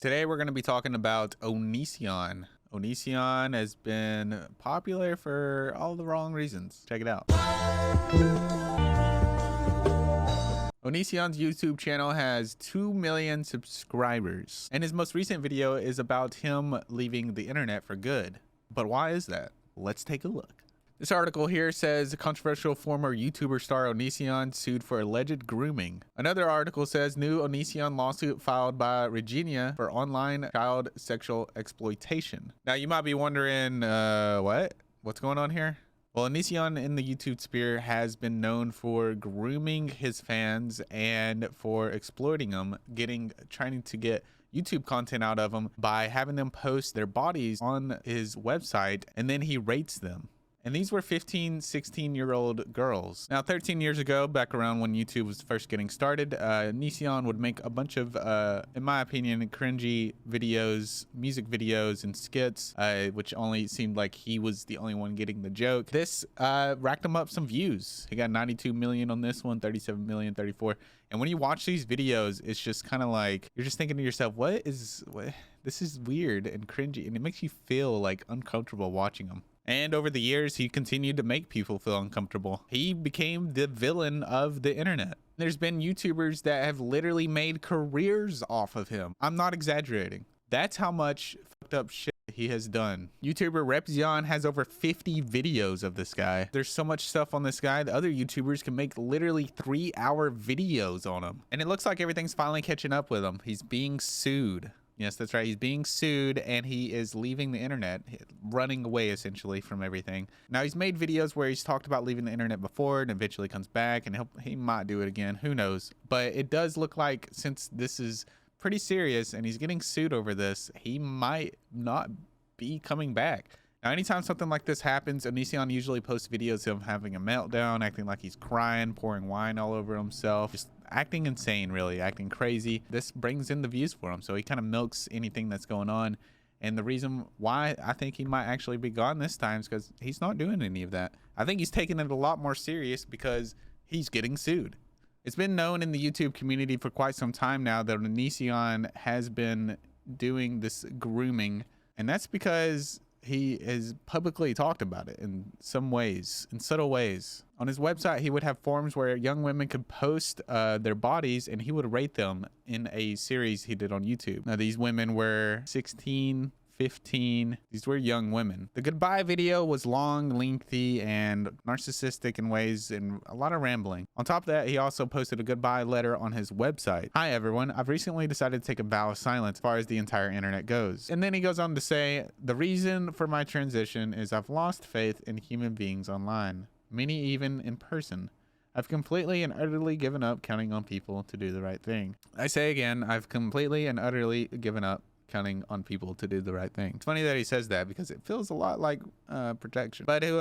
Today we're going to be talking about Onision. Onision has been popular for all the wrong reasons. Check it out. Onision's YouTube channel has 2 million subscribers, and his most recent video is about him leaving the internet for good. But why is that? Let's take a look. This article here says controversial former YouTuber star Onision sued for alleged grooming. Another article says new Onision lawsuit filed by Regina for online child sexual exploitation. Now you might be wondering, what's going on here? Well, Onision in the YouTube sphere has been known for grooming his fans and for exploiting them, trying to get YouTube content out of them by having them post their bodies on his website, and then he rates them. And these were 15, 16-year-old girls. Now, 13 years ago, back around when YouTube was first getting started, Onision would make a bunch of, in my opinion, cringy videos, music videos, and skits, which only seemed like he was the only one getting the joke. This racked him up some views. He got 92 million on this one, 37 million, 34. And when you watch these videos, it's just kind of like, you're just thinking to yourself, this is weird and cringy, and it makes you feel like uncomfortable watching them. And over the years, he continued to make people feel uncomfortable. He became the villain of the internet. There's been YouTubers that have literally made careers off of him. I'm not exaggerating. That's how much fucked up shit he has done. YouTuber Repzion has over 50 videos of this guy. There's so much stuff on this guy that other YouTubers can make literally 3-hour videos on him. And it looks like everything's finally catching up with him. He's being sued. Yes, that's right. He's being sued and he is leaving the internet, running away essentially from everything. Now, he's made videos where he's talked about leaving the internet before and eventually comes back, and he might do it again. Who knows? But it does look like, since this is pretty serious and he's getting sued over this, he might not be coming back. Now, anytime something like this happens, Onision usually posts videos of him having a meltdown, acting like he's crying, pouring wine all over himself, just acting insane, really, acting crazy. This brings in the views for him, so he kind of milks anything that's going on. And the reason why I think he might actually be gone this time is because he's not doing any of that. I think he's taking it a lot more serious because he's getting sued. It's been known in the YouTube community for quite some time now that Onision has been doing this grooming, and that's because he has publicly talked about it in some ways, in subtle ways. On his website, he would have forums where young women could post their bodies, and he would rate them in a series he did on YouTube. Now, these women were 16, 15. These were young women. The goodbye video was long, lengthy, and narcissistic in ways, and a lot of rambling. On top of that, he also posted a goodbye letter on his website. Hi everyone, I've recently decided to take a vow of silence as far as the entire internet goes. And then he goes on to say, the reason for my transition is I've lost faith in human beings online, many even in person. I've completely and utterly given up counting on people to do the right thing. I say again, I've completely and utterly given up counting on people to do the right thing. It's funny that he says that because it feels a lot like protection, but who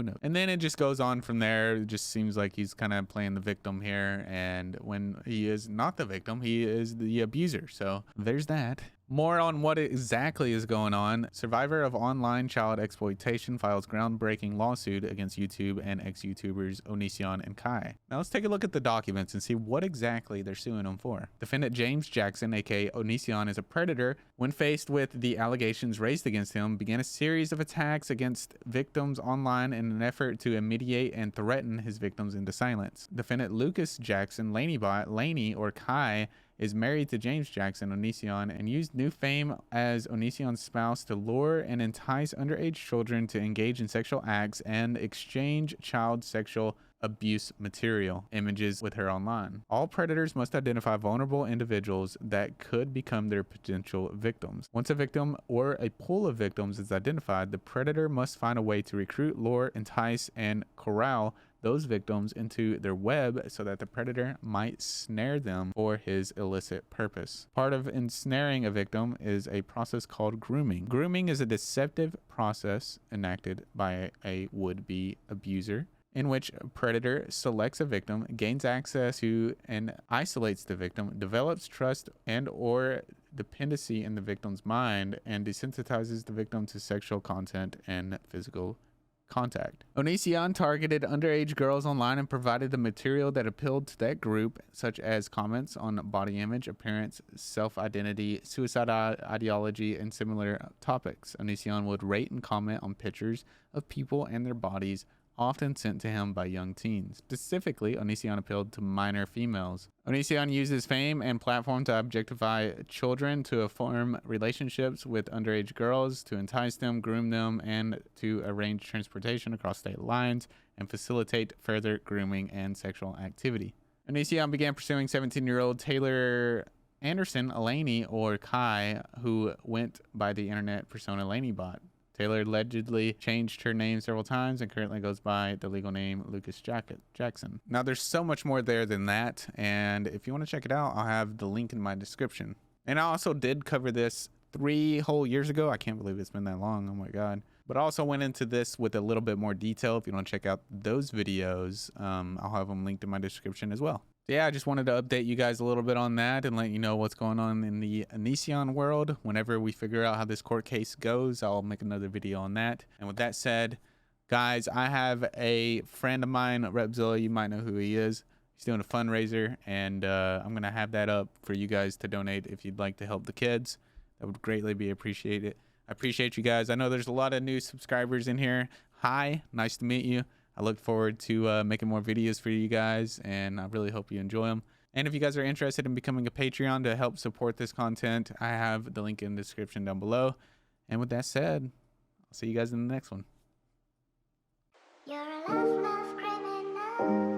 knows. And then it just goes on from there. It just seems like he's kind of playing the victim here, and when he is not the victim, he is the abuser. So there's that. More on what exactly is going on. Survivor of online child exploitation files groundbreaking lawsuit against YouTube and ex-YouTubers Onision and Kai. Now let's take a look at the documents and see what exactly they're suing them for. Defendant James Jackson, aka Onision, is a predator. When faced with the allegations raised against him, began a series of attacks against victims online in an effort to immediate and threaten his victims into silence. Defendant Lucas Jackson, Laney or Kai, is married to James Jackson, Onision, and used new fame as Onision's spouse to lure and entice underage children to engage in sexual acts and exchange child sexual abuse material images with her online. All predators must identify vulnerable individuals that could become their potential victims. Once a victim or a pool of victims is identified, the predator must find a way to recruit, lure, entice, and corral those victims into their web so that the predator might snare them for his illicit purpose. Part of ensnaring a victim is a process called grooming. Grooming is a deceptive process enacted by a would-be abuser in which a predator selects a victim, gains access to and isolates the victim, develops trust and or dependency in the victim's mind, and desensitizes the victim to sexual content and physical contact. Onision targeted underage girls online and provided the material that appealed to that group, such as comments on body image, appearance, self-identity, suicide ideology, and similar topics. Onision would rate and comment on pictures of people and their bodies, often sent to him by young teens. Specifically, Onision appealed to minor females. Onision used his fame and platform to objectify children, to form relationships with underage girls, to entice them, groom them, and to arrange transportation across state lines and facilitate further grooming and sexual activity. Onision began pursuing 17-year-old Taylor Anderson Elaney, or Kai, who went by the internet persona Laney-bot. Taylor allegedly changed her name several times and currently goes by the legal name Lucas Jackson. Now, there's so much more there than that, and if you want to check it out, I'll have the link in my description. And I also did cover this 3 whole years ago. I can't believe it's been that long. Oh my God. But I also went into this with a little bit more detail. If you want to check out those videos, I'll have them linked in my description as well. So yeah, I just wanted to update you guys a little bit on that and let you know what's going on in the Onision world. Whenever we figure out how this court case goes, I'll make another video on that. And with that said, guys, I have a friend of mine, Repzilla. You might know who he is. He's doing a fundraiser, and I'm going to have that up for you guys to donate if you'd like to help the kids. That would greatly be appreciated. I appreciate you guys. I know there's a lot of new subscribers in here. Hi, nice to meet you. I look forward to making more videos for you guys, and I really hope you enjoy them. And if you guys are interested in becoming a Patreon to help support this content, I have the link in the description down below. And with that said, I'll see you guys in the next one. You're a love criminal.